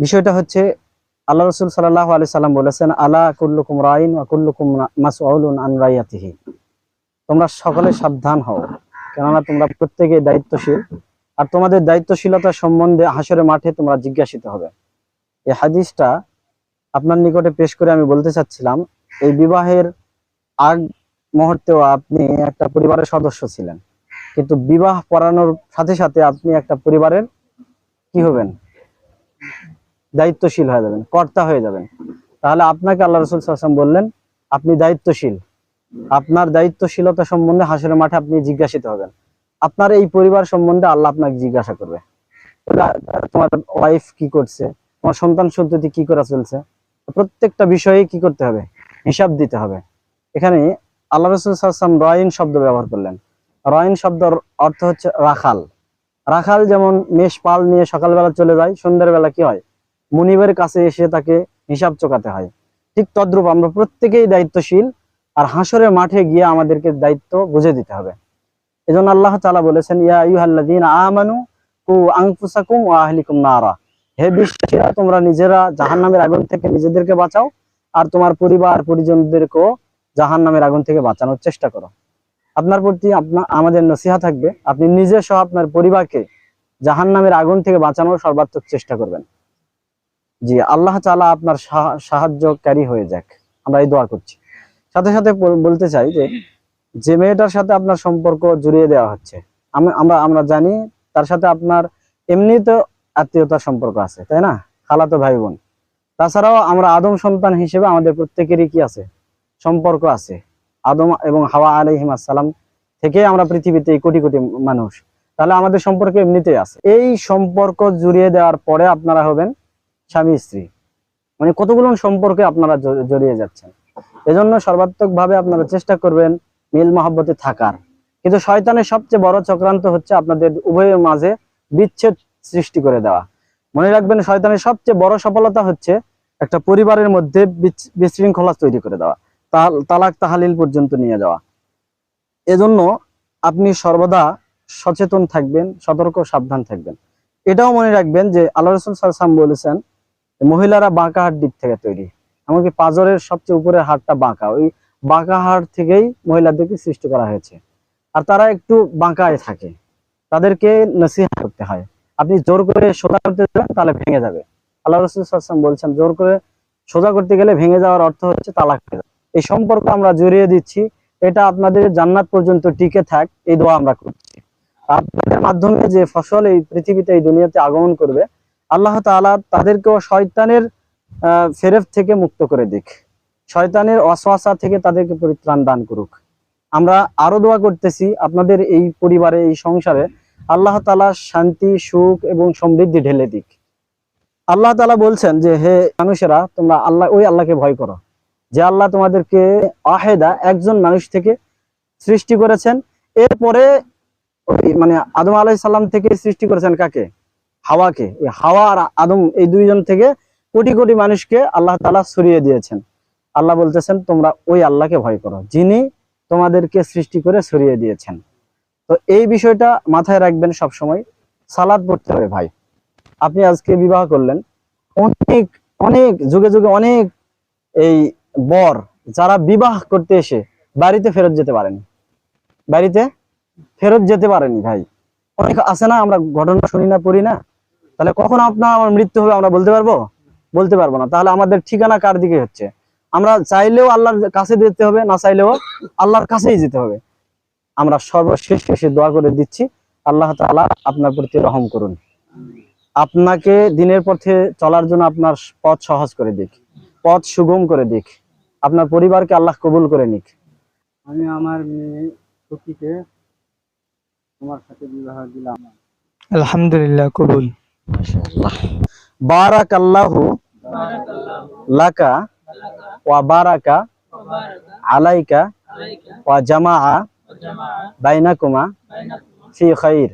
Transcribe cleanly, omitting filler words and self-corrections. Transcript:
বিষয়টা হচ্ছে আল্লাহ রাসূল সাল্লাল্লাহু আলাইহি সাল্লাম বলেছেন, আলা কুল্লুকুম রাইন ওয়া কুল্লুকুম মাসউলুন আন রাইয়াতিহি। তোমরা সকলে সাবধান হও, কেননা তোমরা প্রত্যেকেই দায়িত্বশীল, আর তোমাদের দায়িত্বশীলতা সম্বন্ধে হাসরের মাঠে তোমরা জিজ্ঞাসিত হবে। এই হাদিসটা আপনার নিকটে পেশ করে আমি বলতে চাচ্ছিলাম, এই বিবাহের আগ মুহূর্তেও আপনি একটা পরিবারের সদস্য ছিলেন, কিন্তু বিবাহ পড়ানোর সাথে সাথে আপনি একটা পরিবারের কি হবেন? দায়িত্বশীল হয়ে যাবেন, কর্তা হয়ে যাবেন। তাহলে আপনাকে আল্লাহ রাসূল সাল্লাল্লাহু আলাইহি ওয়াসাল্লাম বললেন, আপনি দায়িত্বশীল, আপনার দায়িত্বশীলতা সম্বন্ধে হাসরের মাঠে আপনি জিজ্ঞাসিত হবেন। আপনার এই পরিবার সম্বন্ধে আল্লাহ আপনাকে জিজ্ঞাসা করবে, তোমার ওয়াইফ কি করছে, তোমার সন্তান সন্ততি কি করে চলছে, প্রত্যেকটা বিষয়ে কি করতে হবে? হিসাব দিতে হবে। এখানে আল্লাহ রাসূল সাল্লাল্লাহু আলাইহি ওয়াসাল্লাম রাইন শব্দ ব্যবহার করলেন। রাইন শব্দের অর্থ হচ্ছে রাখাল। রাখাল যেমন মেষ পাল নিয়ে সকালবেলা চলে যায়, সন্ধ্যার বেলা কি হয়? মুনিবের কাছে এসে তাকে হিসাব চোকাতে হয়। ঠিক তদ্রূপ আমরা প্রত্যেকেই দায়িত্বশীল, আর হাসরের মাঠে গিয়ে আমাদেরকে দায়িত্ব বুঝে দিতে হবে। এজন্য আল্লাহ তাআলা বলেছেন, ইয়া আইয়ুহাল্লাযীনা আমানু কু আনফুসাকুম ওয়া আহলিকুম নারা। হে বিশ্বাসীরা, তোমরা নিজেরা জাহান্নামের আগুন থেকে নিজেদেরকে বাঁচাও, আর তোমার পরিবার পরিজনদেরকেও জাহান্নামের আগুন থেকে বাঁচানোর চেষ্টা করো। আপনার প্রতি আমাদের নসিহত থাকবে, আপনি নিজে সহ আপনার পরিবারকে জাহান্নামের আগুন থেকে বাঁচানোর সর্বাত্মক চেষ্টা করবেন। জি, আল্লাহ তাআলা আপনার সাহায্যকারী হয়ে যাক, আমরা এই দোয়া করছি। সাথে সাথে বলতে চাই যে, যে মেয়েটার সাথে আপনার সম্পর্ক জুড়িয়ে দেওয়া হচ্ছে, আমরা জানি তার সাথে আপনার এমনি তো আত্মীয়তার সম্পর্ক আছে, তাই না? খালাতো ভাই বোন। তাছাড়াও আমরা আদম সন্তান হিসেবে আমাদের প্রত্যেকেরই কি আছে? সম্পর্ক আছে। আদম এবং হাওয়া আলাইহিম আসসালাম থেকে আমরা পৃথিবীতে এই কোটি কোটি মানুষ, তাহলে আমাদের সম্পর্ক এমনিতেই আছে। এই সম্পর্ক জুড়িয়ে দেওয়ার পরে আপনারা হবেন স্বামী স্ত্রী, মানে কতগুলো সম্পর্কে আপনারা জড়িয়ে যাচ্ছেন। এজন্য সর্বাত্মক ভাবে আপনারা চেষ্টা করবেন মিল মহব্বতে থাকার। কিন্তু শয়তানের সবচেয়ে বড় চক্রান্ত হচ্ছে আপনাদের উভয়ের মাঝে বিচ্ছেদ সৃষ্টি করে দেওয়া। মনে রাখবেন, শয়তানের সবচেয়ে বড় সফলতা হচ্ছে একটা পরিবারের মধ্যে বিশৃঙ্খলা তৈরি করে দেওয়া, তালাক তাহালিল পর্যন্ত নিয়ে যাওয়া। এজন্য আপনি সর্বদা সচেতন থাকবেন, সতর্ক সাবধান থাকবেন। এটাও মনে রাখবেন যে আল্লাহ রাসূল সাল্লাল্লাহু আলাইহি ওয়াসাল্লাম বলেছেন, মহিলারা বাঁকা হাড় থেকে তৈরি, এমনকি পাঁজরের সবচেয়ে উপরের হাড়টা বাঁকা, ওই বাঁকা হাড় থেকেই মহিলাদেরকে সৃষ্টি করা হয়েছে। আর তারা একটু বাঁকায় থাকে, তাদেরকে নসিহত করতে হয়। আপনি জোর করে সোজা করতে যাবেন তাহলে ভেঙে যাবে। আল্লাহ রাসূল সাল্লাল্লাহু আলাইহি ওয়াসাল্লাম বলছেন, জোর করে সোজা করতে গেলে ভেঙে যাওয়ার অর্থ হচ্ছে তালাক হয়ে যাবে। এই সম্পর্ক আমরা জড়িয়ে দিচ্ছি, এটা আপনাদের জান্নাত পর্যন্ত টিকে থাক, এই দোয়া আমরা করছি। আপনাদের মাধ্যমে যে ফসল এই পৃথিবীতে, এই দুনিয়াতে আগমন করবে, আল্লাহ তাআলা তাদেরকেও শয়তানের ফেরেব থেকে মুক্ত করে দিক, শয়তানের ওয়াসওয়াসা থেকে তাদেরকে পরিত্রাণ দান করুক। আমরা আরো দোয়া করতেছি আপনাদের এই পরিবারে, এই সংসারে আল্লাহ তাআলা শান্তি, সুখ এবং সমৃদ্ধি ঢেলে দিক। আল্লাহ তাআলা বলছেন যে, হে মানুষেরা, তোমরা ওই আল্লাহকে ভয় করো, যে আল্লাহ তোমাদেরকে ওয়াহিদা একজন মানুষ থেকে সৃষ্টি করেছেন। এরপরে মানে আদম আলাইহিস সালাম থেকে সৃষ্টি করেছেন কাকে? হাওয়াকে। এই হাওয়া আর আদম, এই দুইজন থেকে কোটি কোটি মানুষকে আল্লাহ তাআলা ছড়িয়ে দিয়েছেন। আল্লাহ বলতেছেন, তোমরা ওই আল্লাহকে ভয় করো, যিনি তোমাদেরকে সৃষ্টি করে ছড়িয়ে দিয়েছেন। তো এই বিষয়টা মাথায় রাখবেন সব সময়। সালাত পড়তে হবে ভাই। আপনি আজকে বিবাহ করলেন, অনেক অনেক যুগে যুগে অনেক এই বর যারা বিবাহ করতে এসে বাড়িতে ফেরত যেতে পারেনি, ভাই। অনেক আছে না, আমরা ঘটনা শুনি না, পড়ি না? তাহলে কখন আমার মৃত্যু হবে আমরা বলতে পারবো না। তাহলে আমাদের ঠিকানা কার দিকে হচ্ছে? আমরা চাইলেও আল্লাহর কাছে যেতে হবে, না চাইলেও আল্লাহর কাছেই যেতে হবে। আমরা সর্বশেষ শেষে দোয়া করে দিচ্ছি, আল্লাহ তাআলা আপনার প্রতি রহম করুন, আপনাকে দিনের পথে চলার জন্য আপনার পথ সহজ করে দিক, পথ সুগম করে দিক, আপনার পরিবারকে আল্লাহ কবুল করে নিক। আমি আমার মেয়ে সখীকে তোমার সাথে বিবাহ দিলাম। আলহামদুলিল্লাহ, কবুল। মাশাআল্লাহ। বারাকাল্লাহু লাকা ওয়া বারাকা আলাইকা ওয়া জামাআ বাইনাকুমা ফি খাইর।